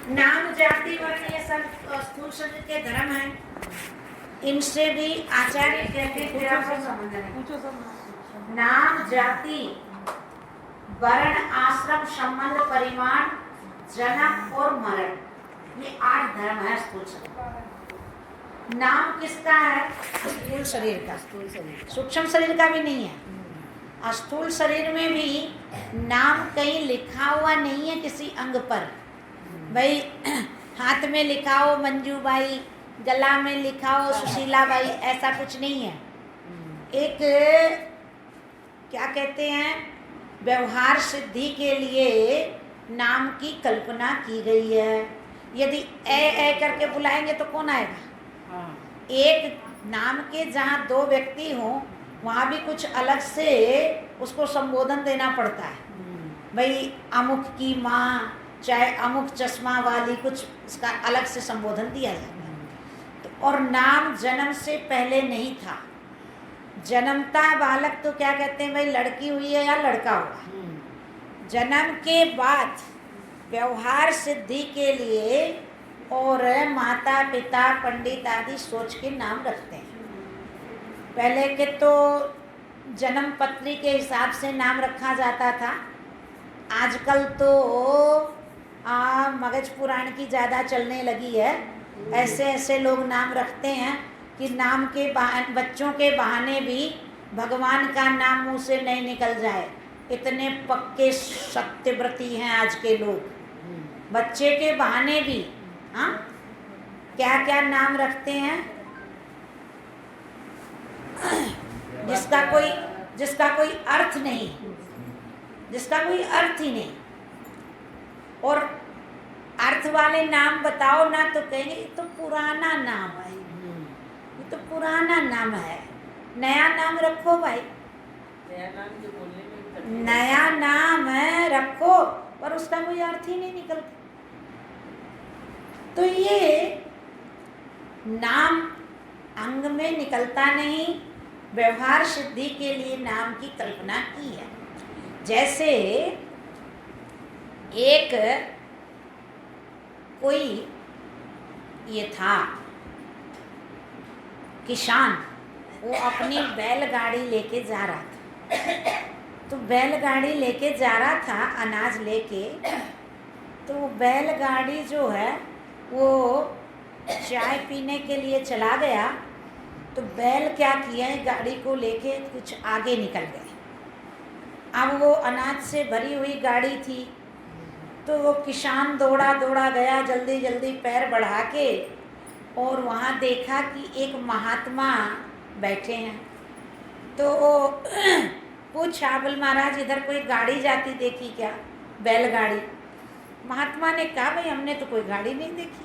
नाम जाति वर्ण ये सब स्थूल शरीर के धर्म हैं। इनसे भी आचार्य कहते हैं नाम जाति वर्ण आश्रम संबंध परिमाण जन्म और मरण, ये 8 धर्म है स्थूल शरीर। नाम किसका है? स्थूल शरीर का। सूक्ष्म शरीर का भी नहीं है। स्थूल शरीर में भी नाम कहीं लिखा हुआ नहीं है किसी अंग पर। भाई हाथ में लिखा हो मंजूबाई, गला में लिखा हो सुशीला बाई, ऐसा कुछ नहीं है। एक क्या कहते हैं, व्यवहार सिद्धि के लिए नाम की कल्पना की गई है। यदि ए करके बुलाएंगे तो कौन आएगा? एक नाम के जहाँ 2 व्यक्ति हों वहाँ भी कुछ अलग से उसको संबोधन देना पड़ता है। भाई अमुक की माँ, चाहे अमुक चश्मा वाली, कुछ इसका अलग से संबोधन दिया जाता है। तो और नाम जन्म से पहले नहीं था। जन्मता बालक तो क्या कहते हैं, भाई लड़की हुई है या लड़का हुआ। जन्म के बाद व्यवहार सिद्धि के लिए और माता पिता पंडित आदि सोच के नाम रखते हैं। पहले के तो जन्म पत्री के हिसाब से नाम रखा जाता था। आजकल तो मगज पुराण की ज़्यादा चलने लगी है। ऐसे ऐसे लोग नाम रखते हैं कि नाम के बच्चों के बहाने भी भगवान का नाम मुँह से नहीं निकल जाए। इतने पक्के सत्यव्रती हैं आज के लोग। बच्चे के बहाने भी क्या क्या नाम रखते हैं जिसका कोई अर्थ नहीं, जिसका कोई अर्थ ही नहीं। और अर्थ वाले नाम बताओ ना तो कहेंगे ये तो पुराना नाम है, ये तो पुराना नाम है। नया नाम रखो भाई, नया नाम है रखो, पर उसका कोई अर्थ ही नहीं निकलता। तो ये नाम अंग में निकलता नहीं, व्यवहार सिद्धि के लिए नाम की कल्पना की है। जैसे एक कोई ये था किसान, वो अपनी बैलगाड़ी लेके जा रहा था। तो बैलगाड़ी लेके जा रहा था अनाज लेके। तो बैलगाड़ी जो है वो चाय पीने के लिए चला गया। तो बैल क्या किया, गाड़ी को लेके कुछ आगे निकल गए। अब वो अनाज से भरी हुई गाड़ी थी, तो वो किसान दौड़ा दौड़ा गया जल्दी जल्दी पैर बढ़ा के, और वहाँ देखा कि एक महात्मा बैठे हैं। तो वो पूछा, बोल महाराज इधर कोई गाड़ी जाती देखी क्या, बैलगाड़ी? महात्मा ने कहा भाई हमने तो कोई गाड़ी नहीं देखी।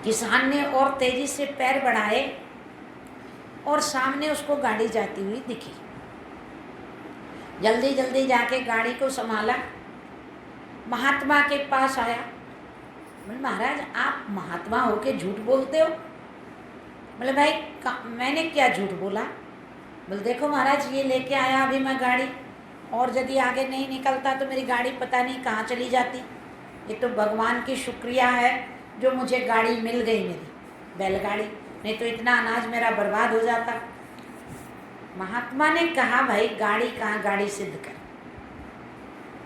किसान ने और तेजी से पैर बढ़ाए और सामने उसको गाड़ी जाती हुई दिखी। जल्दी जल्दी जाके गाड़ी को संभाला, महात्मा के पास आया। बोले महाराज आप महात्मा होके झूठ बोलते हो? बोले भाई मैंने क्या झूठ बोला? बोले देखो महाराज ये लेके आया अभी मैं गाड़ी, और यदि आगे नहीं निकलता तो मेरी गाड़ी पता नहीं कहाँ चली जाती। ये तो भगवान की शुक्रिया है जो मुझे गाड़ी मिल गई, मेरी बैलगाड़ी, नहीं तो इतना अनाज मेरा बर्बाद हो जाता। महात्मा ने कहा भाई गाड़ी कहाँ, गाड़ी सिद्ध कर।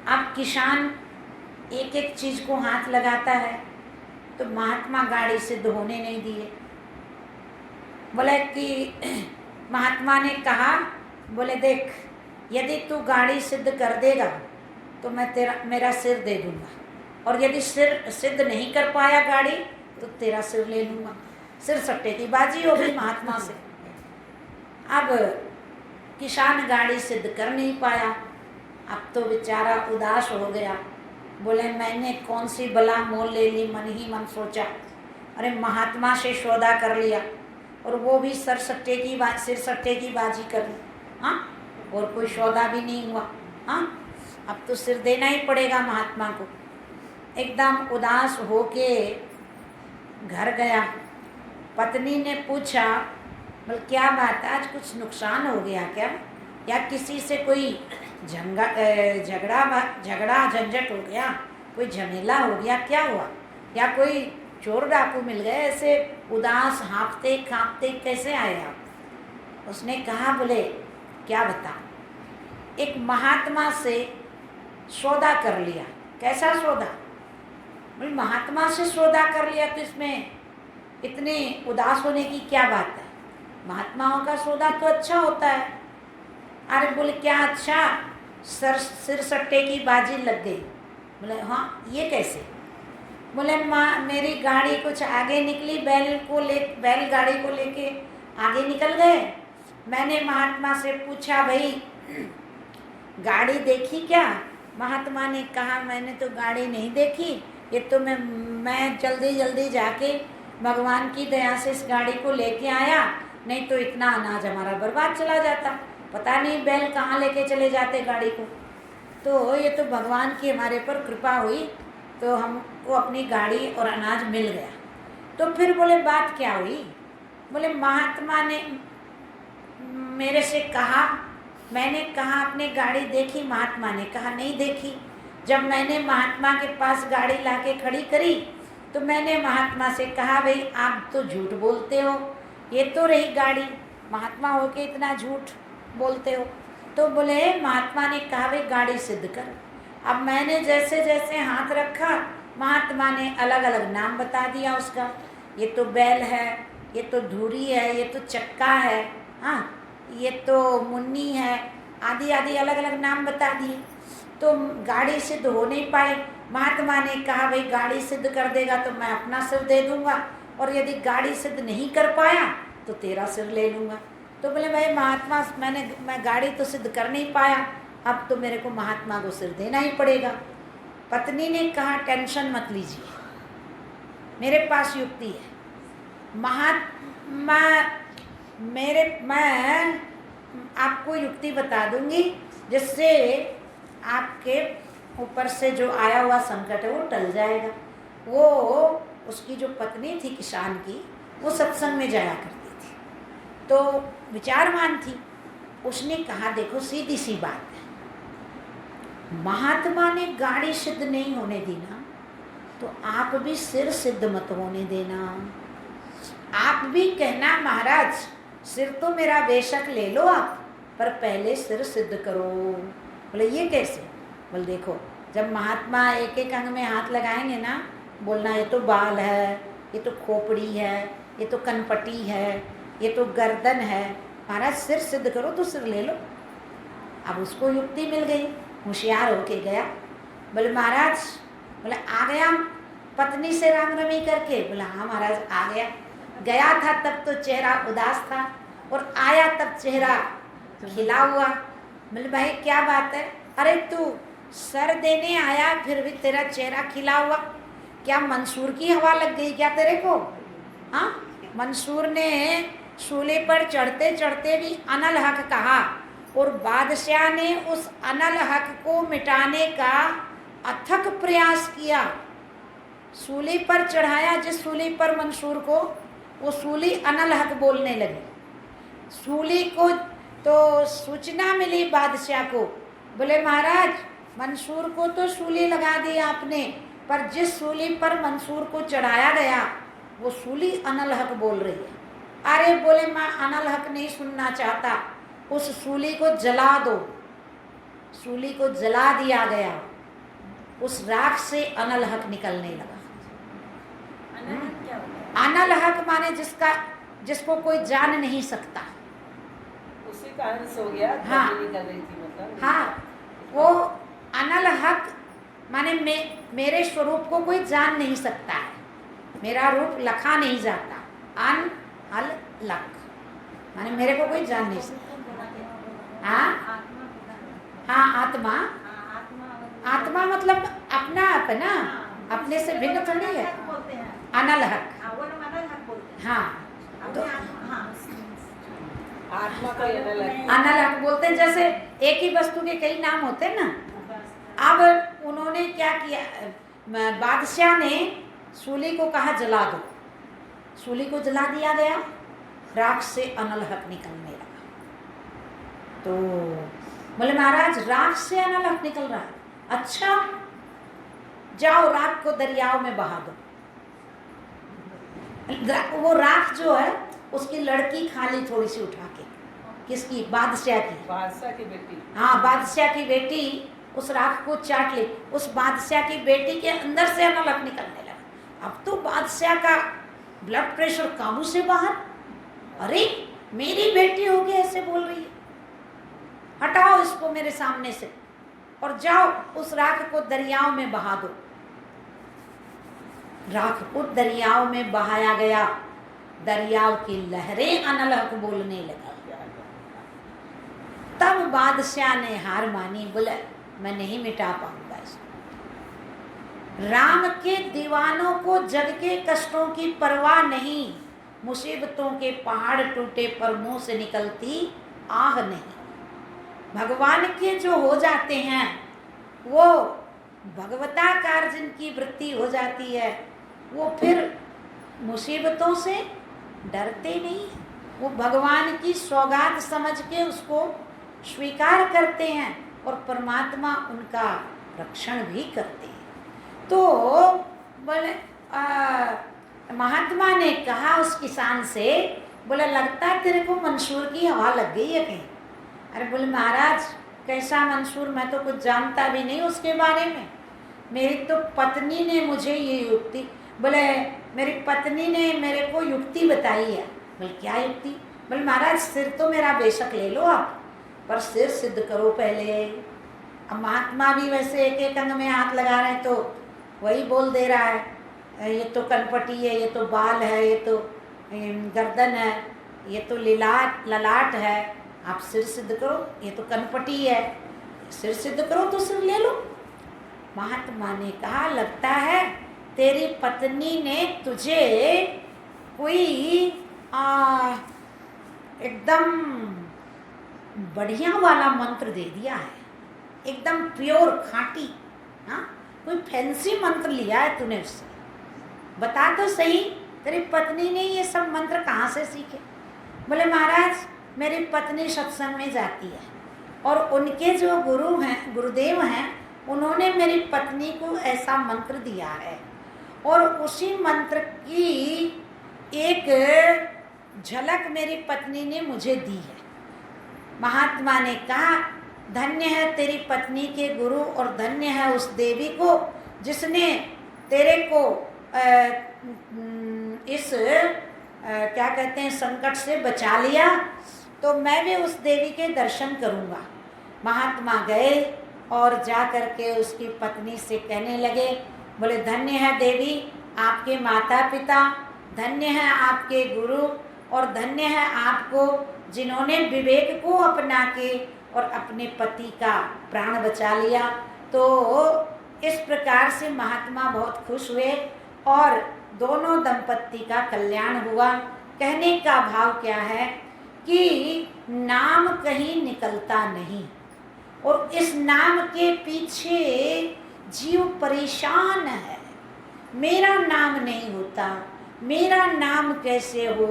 अब किसान एक एक चीज़ को हाथ लगाता है, तो महात्मा गाड़ी सिद्ध होने नहीं दिए। बोले कि महात्मा ने कहा, बोले देख यदि तू गाड़ी सिद्ध कर देगा तो मैं मेरा सिर दे दूंगा, और यदि सिर सिद्ध नहीं कर पाया गाड़ी तो तेरा सिर ले लूँगा। सिर सट्टे की बाजी होगी महात्मा से। अब किसान गाड़ी सिद्ध कर नहीं पाया। अब तो बेचारा उदास हो गया। बोले मैंने कौन सी बला मोल ले ली, मन ही मन सोचा, अरे महात्मा से सौदा कर लिया और वो भी सिर सट्टे की बाजी कर ली। हाँ, और कोई सौदा भी नहीं हुआ। हाँ, अब तो सिर देना ही पड़ेगा महात्मा को। एकदम उदास होके घर गया। पत्नी ने पूछा, बोल क्या बात है, आज कुछ नुकसान हो गया क्या, या किसी से कोई झगड़ा झंझट हो गया? कोई झमेला हो गया, क्या हुआ, या कोई चोर डाकू मिल गए, ऐसे उदास हाँफते काँपते कैसे आए आप? उसने कहा, बोले क्या बता, एक महात्मा से सौदा कर लिया। कैसा सौदा? बोले महात्मा से सौदा कर लिया तो इसमें इतने उदास होने की क्या बात है? महात्माओं का सौदा तो अच्छा होता है। अरे बोले क्या अच्छा? सिर सट्टे की बाजी लग गई। बोले हाँ, ये कैसे? बोले माँ, मेरी गाड़ी कुछ आगे निकली, बैलगाड़ी को लेके आगे निकल गए। मैंने महात्मा से पूछा, भाई गाड़ी देखी क्या? महात्मा ने कहा, मैंने तो गाड़ी नहीं देखी, ये तो मैं जल्दी जल्दी जाके भगवान की दया से इस गाड़ी को लेके आया, नहीं तो इतना अनाज हमारा बर्बाद चला जाता, पता नहीं बैल कहाँ लेके चले जाते गाड़ी को। तो ये तो भगवान की हमारे पर कृपा हुई, तो हमको अपनी गाड़ी और अनाज मिल गया। तो फिर बोले बात क्या हुई? बोले महात्मा ने मेरे से कहा, मैंने कहा अपनी गाड़ी देखी? महात्मा ने कहा नहीं देखी। जब मैंने महात्मा के पास गाड़ी लाके खड़ी करी तो मैंने महात्मा से कहा, भाई आप तो झूठ बोलते हो, ये तो रही गाड़ी, महात्मा हो के इतना झूठ बोलते हो। तो बोले महात्मा ने कहा, भाई गाड़ी सिद्ध कर। अब मैंने जैसे जैसे हाथ रखा, महात्मा ने अलग अलग नाम बता दिया उसका, ये तो बैल है, ये तो धुरी है, ये तो चक्का है, हाँ ये तो मुन्नी है, आदि आदि अलग अलग नाम बता दिए। तो गाड़ी सिद्ध हो नहीं पाई। महात्मा ने कहा, भाई गाड़ी सिद्ध कर देगा तो मैं अपना सिर दे दूंगा, और यदि गाड़ी सिद्ध नहीं कर पाया तो तेरा सिर ले लूँगा। तो बोले भाई महात्मा, मैं गाड़ी तो सिद्ध कर नहीं पाया, अब तो मेरे को महात्मा को सिर देना ही पड़ेगा। पत्नी ने कहा, टेंशन मत लीजिए, मेरे पास युक्ति है। महात्मा मैं आपको युक्ति बता दूंगी जिससे आपके ऊपर से जो आया हुआ संकट है वो टल जाएगा। वो उसकी जो पत्नी थी किसान की, वो सत्संग में जाया करती थी, तो विचारवान थी। उसने कहा, देखो सीधी सी बात है, महात्मा ने गाड़ी सिद्ध नहीं होने दी ना, तो आप भी सिर सिद्ध मत होने देना। आप भी कहना, महाराज सिर तो मेरा बेशक ले लो आप, पर पहले सिर सिद्ध करो। बोले ये कैसे? बोले देखो, जब महात्मा एक एक अंग में हाथ लगाएंगे ना, बोलना ये तो बाल है, ये तो खोपड़ी है, ये तो कनपटी है, ये तो गर्दन है, महाराज सिर सिद्ध करो तो सिर ले लो। अब उसको युक्ति मिल गई, होशियार होके गया। बोले महाराज, बोले आ गया पत्नी से राम रमी करके? बोला हाँ महाराज आ गया। गया था तब तो चेहरा उदास था, और आया तब चेहरा खिला हुआ। बोले भाई क्या बात है? अरे तू सर देने आया फिर भी तेरा चेहरा खिला हुआ, क्या मंसूर की हवा लग गई क्या तेरे को? हाँ, मंसूर ने सूले पर चढ़ते चढ़ते भी अनल हक कहा, और बादशाह ने उस अनल हक को मिटाने का अथक प्रयास किया। सूली पर चढ़ाया जिस सूली पर मंसूर को, वो सूली अनल हक बोलने लगी। सूली को तो सूचना मिली बादशाह को, बोले महाराज मंसूर को तो सूली लगा दी आपने, पर जिस सूली पर मंसूर को चढ़ाया गया वो सूली अनल हक बोल रही है। अरे बोले मैं अनल हक नहीं सुनना चाहता, उस सूली को जला दो। सूली को जला दिया गया, उस राख से अनल हक निकलने लगा। अनल हक माने जिसको कोई जान नहीं सकता, उसी का अंश हो गया। हाँ, निकल रही थी मतलब। हाँ, वो अनल हक माने मेरे स्वरूप को कोई जान नहीं सकता है, मेरा रूप लखा नहीं जाता। अन अल लक माने मेरे को कोई जान नहीं सकता। हाँ हाँ, आत्मा, आत्मा मतलब अपना आप है ना, अपने से भिन्न थोड़ी है। अनल हक, हाँ, तो आत्मा का अनल हक बोलते हैं। जैसे एक ही वस्तु के कई नाम होते हैं ना। अब उन्होंने क्या किया, बादशाह ने सूली को कहा जला दो, सूली को जला दिया गया, राख से अनल हक निकलने लगा। तो बोले महाराज राख से अनल हक निकल रहा है? अच्छा, जाओ राख को दरियाओं में बहा दो। वो राख जो है उसकी लड़की खा ली थोड़ी सी उठा के। किसकी? बादशाह की। बादशाह की बेटी। हाँ, बादशाह की बेटी उस राख को चाट ली। उस बादशाह की बेटी के अंदर से अनलक निकलने लगा। अब तो बादशाह का ब्लड प्रेशर काबू से बाहर। अरे मेरी बेटी होगी ऐसे बोल रही है, हटाओ इसको मेरे सामने से और जाओ उस राख को दरियाओं में बहा दो। राख को दरियाओं में बहाया गया। दरियाओं की लहरें अनलक बोलने लगी। तब बादशाह ने हार मानी, बोला मैं नहीं मिटा पाऊंगा इसको। राम के दीवानों को जग के कष्टों की परवाह नहीं, मुसीबतों के पहाड़ टूटे पर मुंह से निकलती आह नहीं। भगवान के जो हो जाते हैं वो भगवताकार जिनकी वृत्ति हो जाती है वो फिर मुसीबतों से डरते नहीं हैं। वो भगवान की सौगात समझ के उसको स्वीकार करते हैं और परमात्मा उनका रक्षण भी करते हैं। तो बोले महात्मा ने कहा उस किसान से, बोला लगता है तेरे को मंसूर की हवा लग गई है कहीं। अरे बोले महाराज कैसा मंसूर, मैं तो कुछ जानता भी नहीं उसके बारे में। मेरी तो पत्नी ने मुझे ये युक्ति, बोले मेरी पत्नी ने मेरे को युक्ति बताई है। बोले क्या युक्ति? बोले महाराज सिर तो मेरा बेशक ले लो आप, पर सिर सिद्ध करो पहले। अब महात्मा भी वैसे एक एक अंग में हाथ लगा रहे हैं तो वही बोल दे रहा है, ये तो कनपटी है, ये तो बाल है, ये तो गर्दन है, ये तो ललाट है, आप सिर सिद्ध करो। ये तो कनपटी है, सिर सिद्ध करो तो सिर ले लो। महात्मा ने कहा लगता है तेरी पत्नी ने तुझे कोई एकदम बढ़िया वाला मंत्र दे दिया है, एकदम प्योर खाटी। हाँ, कोई फैंसी मंत्र लिया है तूने उससे। बता तो सही तेरी पत्नी ने ये सब मंत्र कहाँ से सीखे? बोले महाराज मेरी पत्नी सत्संग में जाती है और उनके जो गुरु हैं, गुरुदेव हैं, उन्होंने मेरी पत्नी को ऐसा मंत्र दिया है और उसी मंत्र की एक झलक मेरी पत्नी ने मुझे दी है। महात्मा ने कहा धन्य है तेरी पत्नी के गुरु और धन्य है उस देवी को जिसने तेरे को इस क्या कहते हैं संकट से बचा लिया। तो मैं भी उस देवी के दर्शन करूँगा। महात्मा गए और जा कर के उसकी पत्नी से कहने लगे, बोले धन्य है देवी आपके माता पिता, धन्य है आपके गुरु और धन्य है आपको जिन्होंने विवेक को अपना के और अपने पति का प्राण बचा लिया। तो इस प्रकार से महात्मा बहुत खुश हुए और दोनों दंपत्ति का कल्याण हुआ। कहने का भाव क्या है कि नाम कहीं निकलता नहीं और इस नाम के पीछे जीव परेशान है। मेरा नाम नहीं होता, मेरा नाम कैसे हो,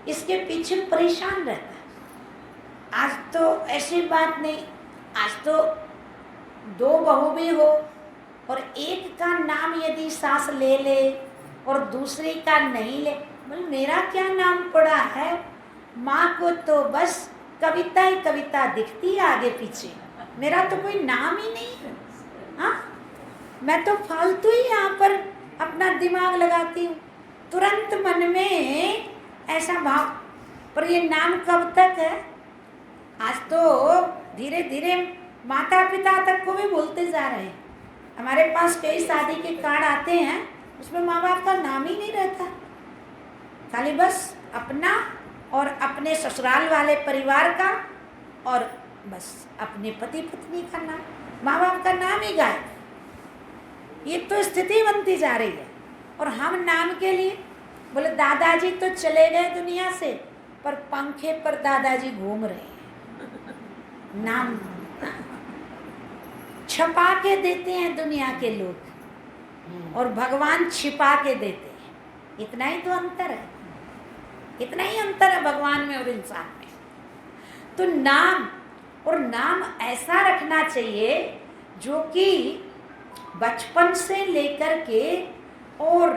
इसके पीछे परेशान रहता है। आज तो ऐसी बात नहीं, आज तो दो बहू भी हो और एक का नाम यदि सास ले ले और दूसरी का नहीं ले, बोले मेरा क्या नाम पड़ा है। माँ को तो बस कविता ही कविता दिखती है आगे पीछे, मेरा तो कोई नाम ही नहीं है। हाँ, मैं तो फालतू ही यहाँ पर अपना दिमाग लगाती हूँ। तुरंत मन में ऐसा भाव, पर ये नाम कब तक है। आज तो धीरे धीरे माता पिता तक को भी भूलते जा रहे हैं। हमारे पास कई शादी के कार्ड आते हैं, उसमें माँ बाप का नाम ही नहीं रहता, खाली बस अपना और अपने ससुराल वाले परिवार का और बस अपने पति पत्नी का नाम, माँ बाप का नाम ही गायब। ये तो स्थिति बनती जा रही है। और हम नाम के लिए, बोले दादाजी तो चले गए दुनिया से पर पंखे पर दादाजी घूम रहे हैं। नाम छपा के देते हैं दुनिया के लोग और भगवान छिपा के देते हैं। इतना ही तो अंतर है, इतना ही अंतर है भगवान में और इंसान में। तो नाम, और नाम ऐसा रखना चाहिए जो कि बचपन से लेकर के और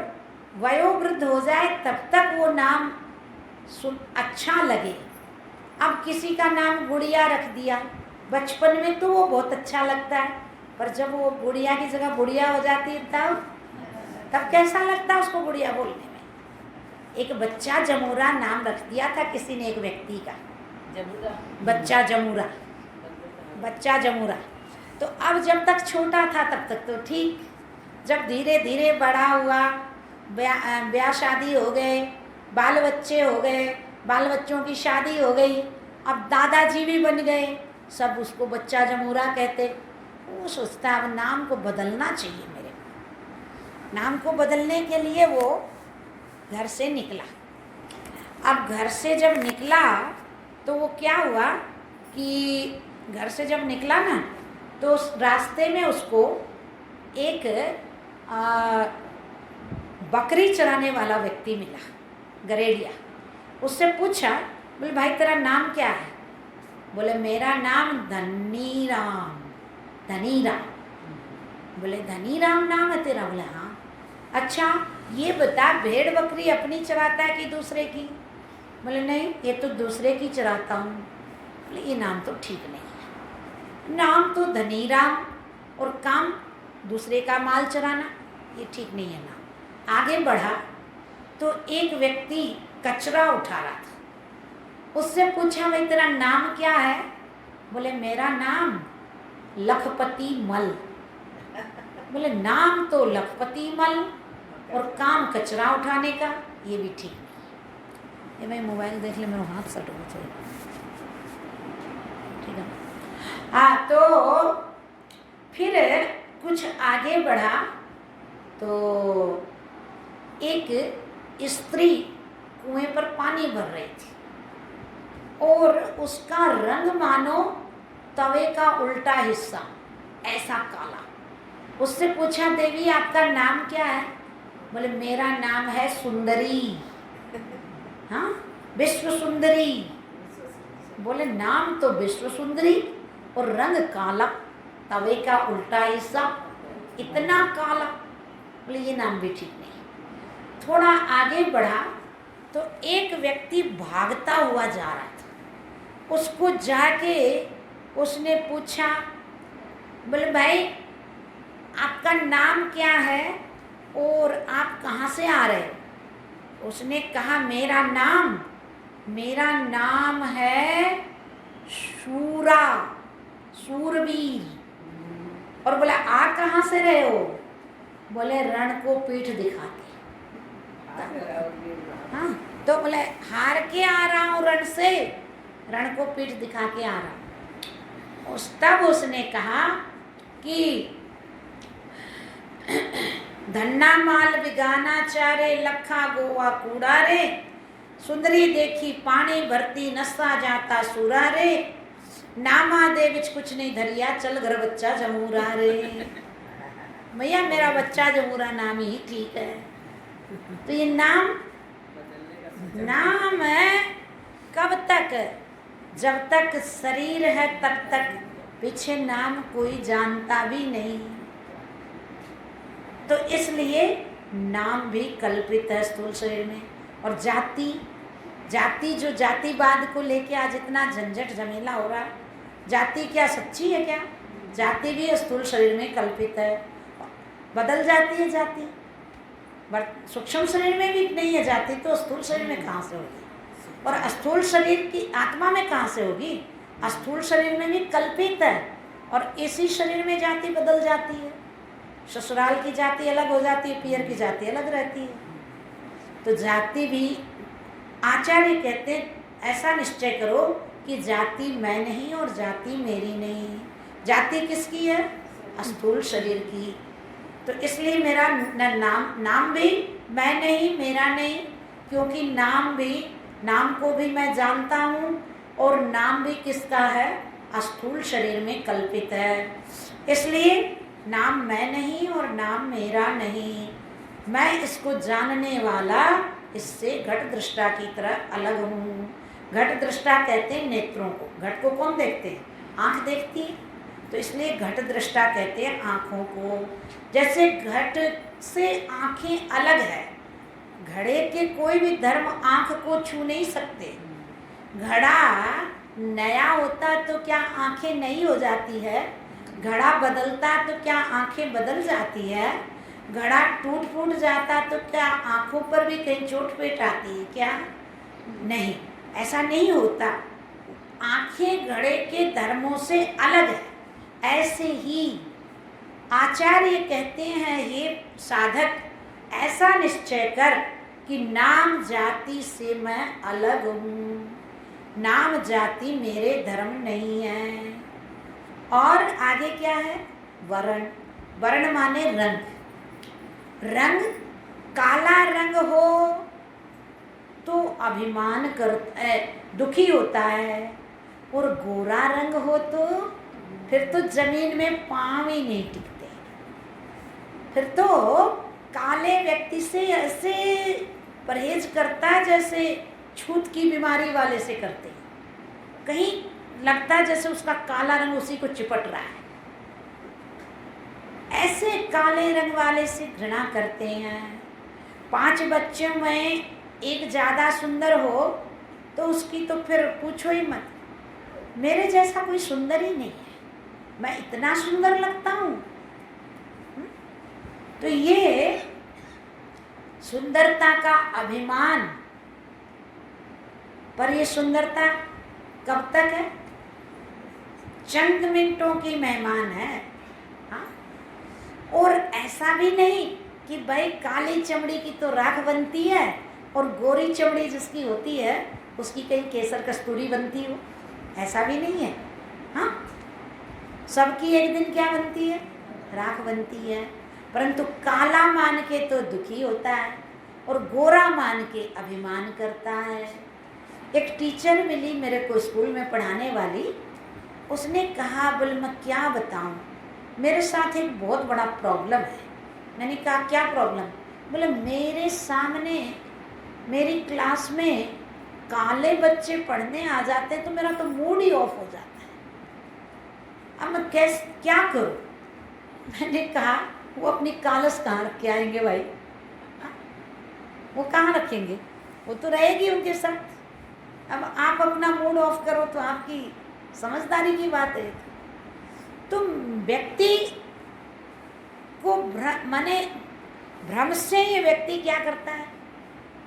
वयोवृद्ध हो जाए तब तक वो नाम अच्छा लगे। अब किसी का नाम गुड़िया रख दिया, बचपन में तो वो बहुत अच्छा लगता है, पर जब वो गुड़िया की जगह बुढ़िया हो जाती है तब कैसा लगता है उसको गुड़िया बोलने में। एक बच्चा जमूरा नाम रख दिया था किसी ने, एक व्यक्ति का, जमूरा, बच्चा जमूरा। तो अब जब तक छोटा था तब तक तो ठीक, जब धीरे धीरे बड़ा हुआ, ब्याह शादी हो गए, बाल बच्चे हो गए, बाल बच्चों की शादी हो गई, अब दादाजी भी बन गए, सब उसको बच्चा जमूरा कहते। वो सोचता अब नाम को बदलना चाहिए, मेरे नाम को बदलने के लिए वो घर से निकला। अब घर से जब निकला तो वो क्या हुआ कि घर से जब निकला ना तो उस रास्ते में उसको एक बकरी चराने वाला व्यक्ति मिला, गरेड़िया। उससे पूछा, बोले भाई तेरा नाम क्या है? बोले मेरा नाम धनीराम। बोले धनीराम नाम है तेरा? बोले हाँ। अच्छा ये बता, भेड़ बकरी अपनी चराता है कि दूसरे की? बोले नहीं, ये तो दूसरे की चराता हूँ। बोले ये नाम तो ठीक नहीं है, नाम तो धनीराम और काम दूसरे का माल चराना, ये ठीक नहीं है नाम। आगे बढ़ा तो एक व्यक्ति कचरा उठा रहा था, उससे पूछा भाई तेरा नाम क्या है? बोले मेरा नाम लखपति मल। बोले नाम तो लखपति मल और काम कचरा उठाने का, ये भी ठीक नहीं। ये मैं मोबाइल देख ले, मेरा हाथ सट हो चाहिए, ठीक है। हाँ, तो फिर कुछ आगे बढ़ा तो एक स्त्री कुएं पर पानी भर रही थी और उसका रंग मानो तवे का उल्टा हिस्सा, ऐसा काला। उससे पूछा देवी आपका नाम क्या है? बोले मेरा नाम है सुंदरी। हाँ, विश्व सुंदरी। बोले नाम तो विश्व सुंदरी और रंग काला, तवे का उल्टा हिस्सा, इतना काला। बोले ये नाम भी ठीक नहीं। थोड़ा आगे बढ़ा तो एक व्यक्ति भागता हुआ जा रहा था, उसको जाके उसने पूछा, बोले भाई आपका नाम क्या है और आप कहाँ से आ रहे हो? उसने कहा मेरा नाम है शूरा, शूरवीर। और बोला आ कहाँ से रहे हो? बोले रण को पीठ दिखाते। हाँ, तो बोले हार के आ रहा हूँ रण से, रण को पीठ दिखा के आ रहा हूँ। तब उसने कहा कि धन्ना माल बिगाना चारे, लखा गोवा कूड़ा रे, सुंदरी देखी पानी भरती, नस्सा जाता सूरा रे, नामा दे विच कुछ नहीं धरिया, चल घर बच्चा जमूरा रे। भैया मेरा बच्चा जमूरा नाम ही ठीक है। तो ये नाम है कब तक? जब तक शरीर है तब तक, पीछे नाम कोई जानता भी नहीं। तो इसलिए नाम भी कल्पित है स्थूल शरीर में। और जाति जो जातिवाद को लेके आज इतना झंझट झमेला हो रहा है, जाति क्या सच्ची है क्या? जाति भी स्थूल शरीर में कल्पित है, बदल जाती है जाति। सूक्ष्म शरीर में भी नहीं है जाति, तो स्थूल शरीर में कहाँ से होगी? और स्थूल शरीर की आत्मा में कहाँ से होगी? स्थूल शरीर में भी कल्पित है और इसी शरीर में जाति बदल जाती है। ससुराल की जाति अलग हो जाती है, पियर की जाति अलग रहती है। तो जाति भी आचार्य कहते हैं ऐसा निश्चय करो कि जाति मैं नहीं और जाति मेरी नहीं। जाति किसकी है? स्थूल शरीर की। तो इसलिए मेरा नाम भी मैं नहीं, मेरा नहीं, क्योंकि नाम को भी मैं जानता हूँ और नाम भी किसका है? स्थूल शरीर में कल्पित है। इसलिए नाम मैं नहीं और नाम मेरा नहीं, मैं इसको जानने वाला इससे घट दृष्टा की तरह अलग हूँ। घट दृष्टा कहते हैं नेत्रों को। घट को कौन देखते हैं? आँख देखती है। तो इसलिए घट दृष्टा कहते हैं आँखों को। जैसे घट से आँखें अलग है, घड़े के कोई भी धर्म आँख को छू नहीं सकते। घड़ा नया होता तो क्या आँखें नई हो जाती है? घड़ा बदलता तो क्या आँखें बदल जाती है? घड़ा टूट फूट जाता तो क्या आँखों पर भी कहीं चोट पेट आती है क्या? नहीं, ऐसा नहीं होता। आँखें घड़े के धर्मों से अलग है। ऐसे ही आचार्य कहते हैं, हे साधक, ऐसा निश्चय कर कि नाम जाति से मैं अलग हूँ, नाम जाति मेरे धर्म नहीं है। और आगे क्या है? वर्ण। वर्ण माने रंग। रंग काला रंग हो तो अभिमान करता है, दुखी होता है, और गोरा रंग हो तो फिर तो जमीन में पांव ही नहीं टिकते। फिर तो काले व्यक्ति से ऐसे परहेज करता है जैसे छूत की बीमारी वाले से करते हैं। कहीं लगता है जैसे उसका काला रंग उसी को चिपट रहा है। ऐसे काले रंग वाले से घृणा करते हैं। 5 बच्चों में एक ज़्यादा सुंदर हो तो उसकी तो फिर पूछो ही मत। मेरे जैसा कोई सुंदर ही नहीं है, मैं इतना सुंदर लगता हूँ। तो ये सुंदरता का अभिमान, पर ये सुंदरता कब तक है? चंद मिनटों की मेहमान है। हाँ? और ऐसा भी नहीं कि भाई काली चमड़ी की तो राख बनती है और गोरी चमड़ी जिसकी होती है उसकी कहीं केसर कस्तूरी बनती हो, ऐसा भी नहीं है। हाँ, सबकी एक दिन क्या बनती है? राख बनती है। परंतु काला मान के तो दुखी होता है और गोरा मान के अभिमान करता है। एक टीचर मिली मेरे को स्कूल में पढ़ाने वाली, उसने कहा, बोले मैं क्या बताऊं, मेरे साथ एक बहुत बड़ा प्रॉब्लम है। मैंने कहा क्या प्रॉब्लम? बोले मेरे सामने मेरी क्लास में काले बच्चे पढ़ने आ जाते हैं तो मेरा तो मूड ही ऑफ हो जाता है। अब मैं क्या करूं? मैंने कहा वो अपनी कालस कहाँ रख के आएंगे भाई? वो कहाँ रखेंगे? वो तो रहेगी उनके साथ। अब आप अपना मूड ऑफ करो तो आपकी समझदारी की बात है। तो व्यक्ति को माने भ्रम से ये व्यक्ति क्या करता है?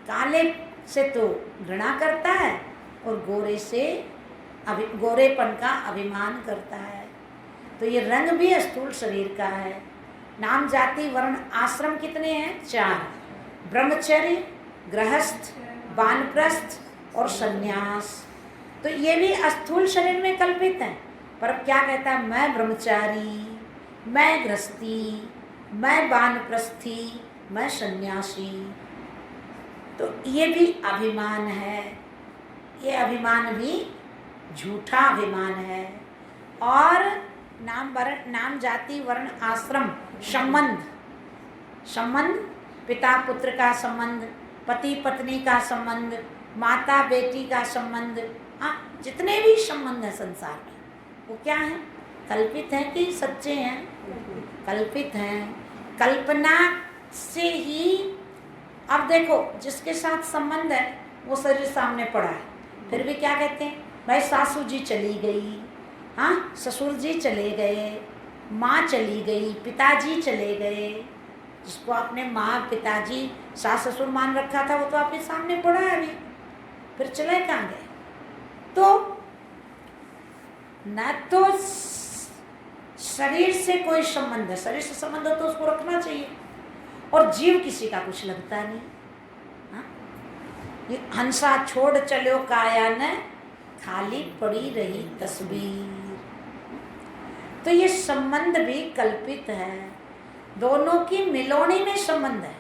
काले से तो घृणा करता है और गोरे से गोरेपन का अभिमान करता है। तो ये रंग भी स्थूल शरीर का है। नाम जाति वर्ण आश्रम कितने हैं? 4। ब्रह्मचर्य, गृहस्थ, वानप्रस्थ और संन्यास। तो ये भी स्थूल शरीर में कल्पित है। पर क्या कहता है? मैं ब्रह्मचारी, मैं गृहस्थी, मैं वानप्रस्थी, मैं सन्यासी। तो ये भी अभिमान है। ये अभिमान भी झूठा अभिमान है। और नाम जाति वर्ण आश्रम संबंध, पिता पुत्र का संबंध, पति पत्नी का संबंध, माता बेटी का संबंध, जितने भी संबंध हैं संसार में वो क्या है? कल्पित हैं कि सच्चे हैं? कल्पित हैं। कल्पना से ही अब देखो जिसके साथ संबंध है वो शरीर सामने पड़ा है, फिर भी क्या कहते हैं? भाई सासू जी चली गई, हाँ ससुर जी चले गए, माँ चली गई, पिताजी चले गए। जिसको आपने माँ पिताजी सास ससुर मान रखा था वो तो आपके सामने पड़ा है अभी, फिर चले कहाँ गए? तो न तो शरीर से कोई संबंध है, शरीर से संबंध हो तो उसको रखना चाहिए, और जीव किसी का कुछ लगता नहीं। हाँ? ये हंसा छोड़ चलो काया न, खाली पड़ी रही तस्वीर। तो ये संबंध भी कल्पित है। दोनों की मिलोनी में संबंध है।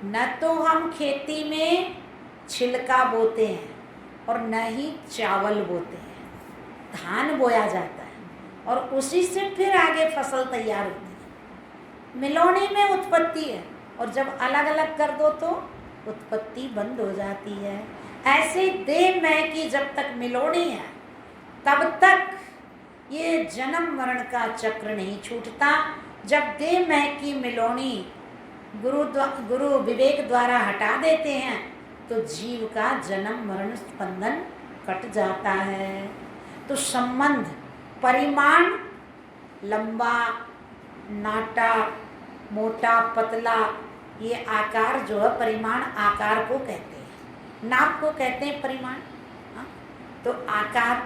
न तो हम खेती में छिलका बोते हैं और न ही चावल बोते हैं। धान बोया जाता है और उसी से फिर आगे फसल तैयार होती है। मिलोनी में उत्पत्ति है, और जब अलग अलग कर दो तो उत्पत्ति बंद हो जाती है। ऐसे देह में की जब तक मिलोनी है तब तक ये जन्म मरण का चक्र नहीं छूटता। जब देह मह की मिलौनी गुरु विवेक द्वारा हटा देते हैं तो जीव का जन्म मरण स्पंदन कट जाता है। तो संबंध परिमाण, लंबा नाटा मोटा पतला, ये आकार जो है परिमाण आकार को कहते हैं, नाप को कहते हैं परिमाण। हाँ? तो आकार,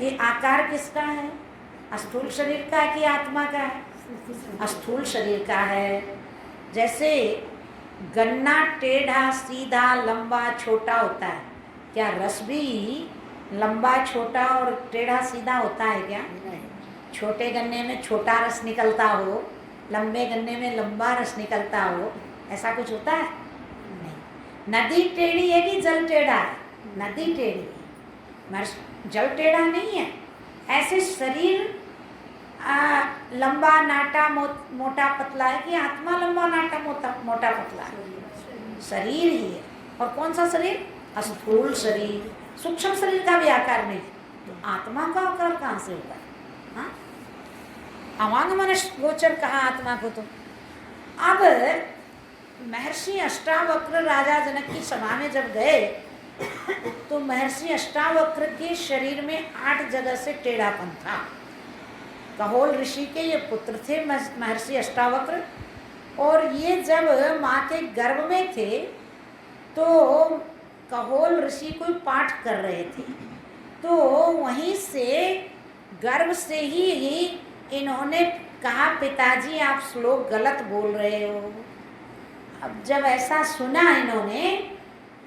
ये आकार किसका है? स्थूल शरीर का है कि आत्मा का है? स्थूल शरीर का है। जैसे गन्ना टेढ़ा सीधा लंबा छोटा होता है, क्या रस भी लंबा छोटा और टेढ़ा सीधा होता है क्या? छोटे गन्ने में छोटा रस निकलता हो, लंबे गन्ने में लंबा रस निकलता हो, ऐसा कुछ होता है? नहीं। नदी टेढ़ी है कि जल टेढ़ा है? नदी टेढ़ी है, मगर जल टेढ़ा नहीं है। ऐसे शरीर लंबा नाटा मोटा पतला है कि आत्मा लंबा नाटा मोटा पतला है? शरीर ही है। और कौन सा शरीर? स्थूल शरीर। सूक्ष्म शरीर का भी आकार नहीं, तो आत्मा का आकार कहाँ से होगा? हाँ, अवांग मनुष्य गोचर कहा आत्मा को। तो अब महर्षि अष्टावक्र राजा जनक की सभा में जब गए तो महर्षि अष्टावक्र के शरीर में 8 जगह से टेढ़ापन था। कहोल ऋषि के ये पुत्र थे महर्षि अष्टावक्र, और ये जब माँ के गर्भ में थे तो कहोल ऋषि कोई पाठ कर रहे थे, तो वहीं से गर्भ से ही इन्होंने कहा पिताजी आप श्लोक गलत बोल रहे हो। अब जब ऐसा सुना इन्होंने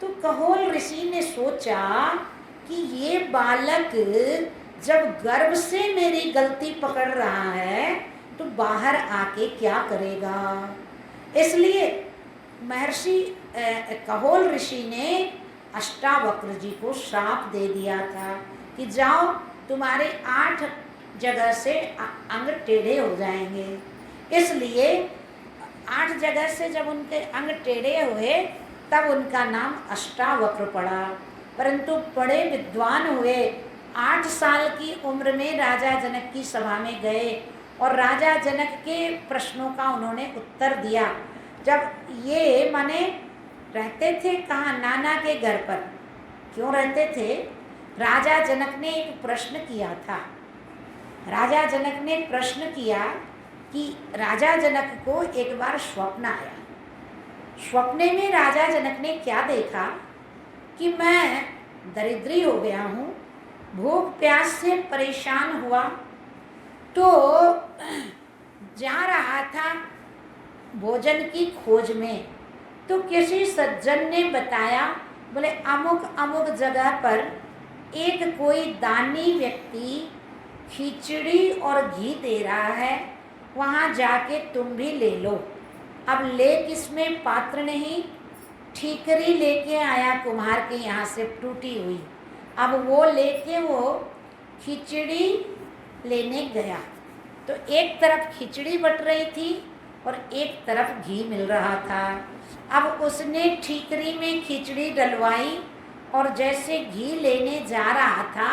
तो कहोल ऋषि ने सोचा कि ये बालक जब गर्भ से मेरी गलती पकड़ रहा है तो बाहर आके क्या करेगा। इसलिए महर्षि कहोल ऋषि ने अष्टावक्र जी को श्राप दे दिया था कि जाओ तुम्हारे 8 जगह से अंग टेढ़े हो जाएंगे। इसलिए 8 जगह से जब उनके अंग टेढ़े हुए तब उनका नाम अष्टावक्र पड़ा। परंतु बड़े विद्वान हुए, 8 साल की उम्र में राजा जनक की सभा में गए और राजा जनक के प्रश्नों का उन्होंने उत्तर दिया। जब ये माने रहते थे कहाँ? नाना के घर पर। क्यों रहते थे? राजा जनक ने एक प्रश्न किया था। राजा जनक ने प्रश्न किया कि राजा जनक को एक बार स्वप्न आया। स्वप्ने में राजा जनक ने क्या देखा कि मैं दरिद्री हो गया हूँ, भूख प्यास से परेशान हुआ, तो जा रहा था भोजन की खोज में, तो किसी सज्जन ने बताया, बोले अमुक अमुक जगह पर एक कोई दानी व्यक्ति खिचड़ी और घी दे रहा है, वहाँ जाके तुम भी ले लो। अब ले किसमें? पात्र नहीं, ठीकरी लेके आया कुम्हार के यहाँ से टूटी हुई। अब वो लेके वो खिचड़ी लेने गया तो एक तरफ खिचड़ी बट रही थी और एक तरफ घी मिल रहा था। अब उसने ठीकरी में खिचड़ी डलवाई और जैसे घी लेने जा रहा था,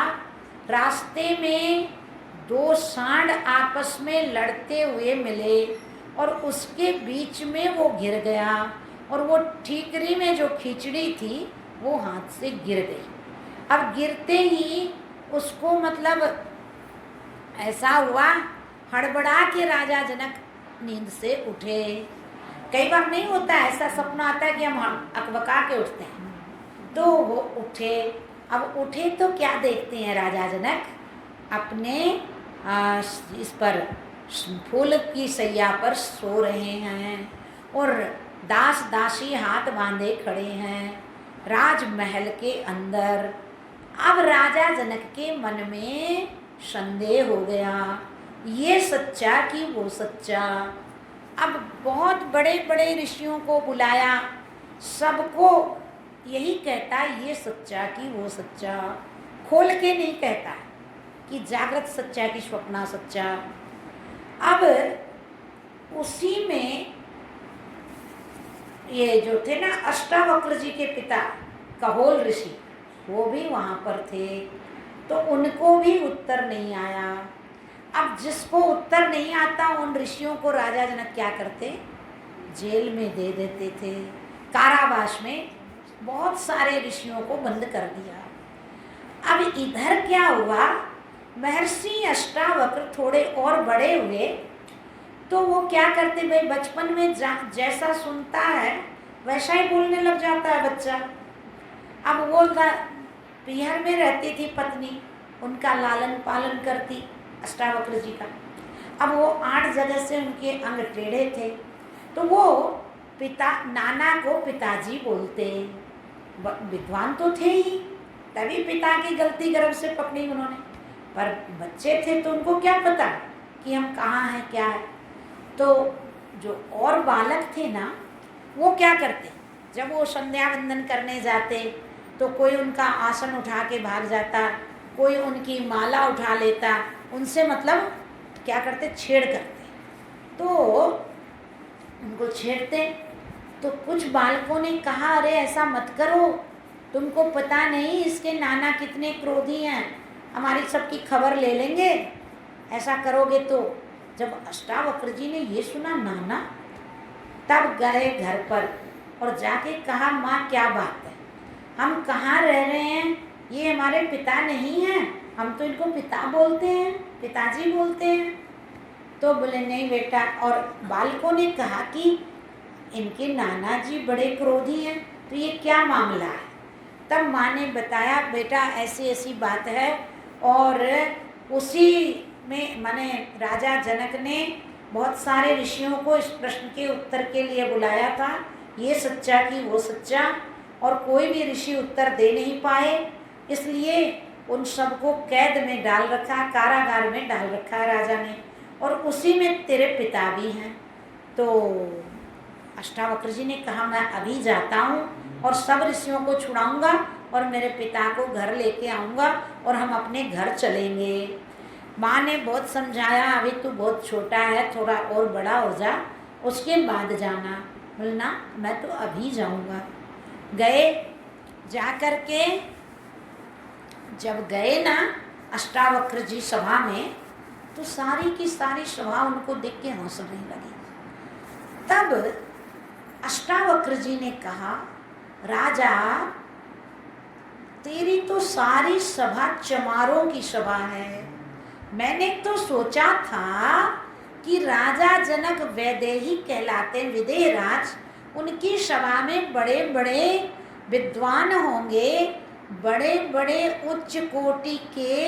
रास्ते में 2 सांड आपस में लड़ते हुए मिले और उसके बीच में वो गिर गया और वो ठीकरी में जो खिचड़ी थी वो हाथ से गिर गई। अब गिरते ही उसको मतलब ऐसा हुआ, हड़बड़ा के राजा जनक नींद से उठे। कई बार नहीं होता ऐसा, सपना आता है कि हम अकबका के उठते हैं, तो वो उठे। अब उठे तो क्या देखते हैं राजा जनक? अपने इस पर फूल की सैया पर सो रहे हैं और दास दासी हाथ बांधे खड़े हैं राजमहल के अंदर। अब राजा जनक के मन में संदेह हो गया, ये सच्चा कि वो सच्चा। अब बहुत बड़े बड़े ऋषियों को बुलाया, सबको यही कहता ये सच्चा कि वो सच्चा, खोल के नहीं कहता कि जागृत सच्चा कि स्वप्ना सच्चा। अब उसी में ये जो थे ना अष्टावक्र जी के पिता कहोल ऋषि, वो भी वहाँ पर थे, तो उनको भी उत्तर नहीं आया। अब जिसको उत्तर नहीं आता उन ऋषियों को राजा जनक क्या करते, जेल में दे देते थे, कारावास में बहुत सारे ऋषियों को बंद कर दिया। अब इधर क्या हुआ, महर्षि अष्टावक्र थोड़े और बड़े हुए तो वो क्या करते भाई, बचपन में जैसा सुनता है वैसा ही बोलने लग जाता है बच्चा। अब वो पिहर में रहती थी पत्नी, उनका लालन पालन करती अष्टावक्र जी का। अब वो 8 जगह से उनके अंग टेढ़े थे, तो वो नाना को पिताजी बोलते। विद्वान तो थे ही, तभी पिता की गलती गर्भ से पकड़ी उन्होंने, पर बच्चे थे तो उनको क्या पता कि हम कहाँ हैं क्या है। तो जो और बालक थे ना, वो क्या करते, जब वो संध्या वंदन करने जाते तो कोई उनका आसन उठा के भाग जाता, कोई उनकी माला उठा लेता, उनसे मतलब क्या करते, छेड़ करते। तो उनको छेड़ते तो कुछ बालकों ने कहा, अरे ऐसा मत करो, तुमको पता नहीं इसके नाना कितने क्रोधी हैं, हमारी सबकी खबर ले लेंगे ऐसा करोगे तो। जब अष्टावक्र जी ने ये सुना नाना, तब गए घर पर और जाके कहा, माँ क्या बात है, हम कहाँ रह रहे हैं, ये हमारे पिता नहीं हैं, हम तो इनको पिता बोलते हैं, पिताजी बोलते हैं। तो बोले नहीं बेटा, और बालकों ने कहा कि इनके नाना जी बड़े क्रोधी हैं, तो ये क्या मामला है। तब माँ ने बताया, बेटा ऐसी ऐसी बात है, और उसी में माने राजा जनक ने बहुत सारे ऋषियों को इस प्रश्न के उत्तर के लिए बुलाया था, ये सच्चा कि वो सच्चा, और कोई भी ऋषि उत्तर दे नहीं पाए, इसलिए उन सबको कैद में डाल रखा, कारागार में डाल रखा राजा ने, और उसी में तेरे पिता भी हैं। तो अष्टावक्र जी ने कहा, मैं अभी जाता हूँ और सब ऋषियों को छुड़ाऊंगा और मेरे पिता को घर लेके आऊँगा और हम अपने घर चलेंगे। माँ ने बहुत समझाया, अभी तू बहुत छोटा है, थोड़ा और बड़ा हो जा, उसके बाद जाना। बोलना मैं तो अभी जाऊँगा। गए, जा कर के जब गए ना अष्टावक्र जी सभा में, तो सारी की सारी सभा उनको देख के हंसने लगी। तब अष्टावक्र जी ने कहा, राजा तेरी तो सारी सभा चमारों की सभा है, मैंने तो सोचा था कि राजा जनक वैदेही कहलाते, विदेहराज, उनकी सभा में बड़े बड़े विद्वान होंगे, बड़े बड़े उच्च कोटि के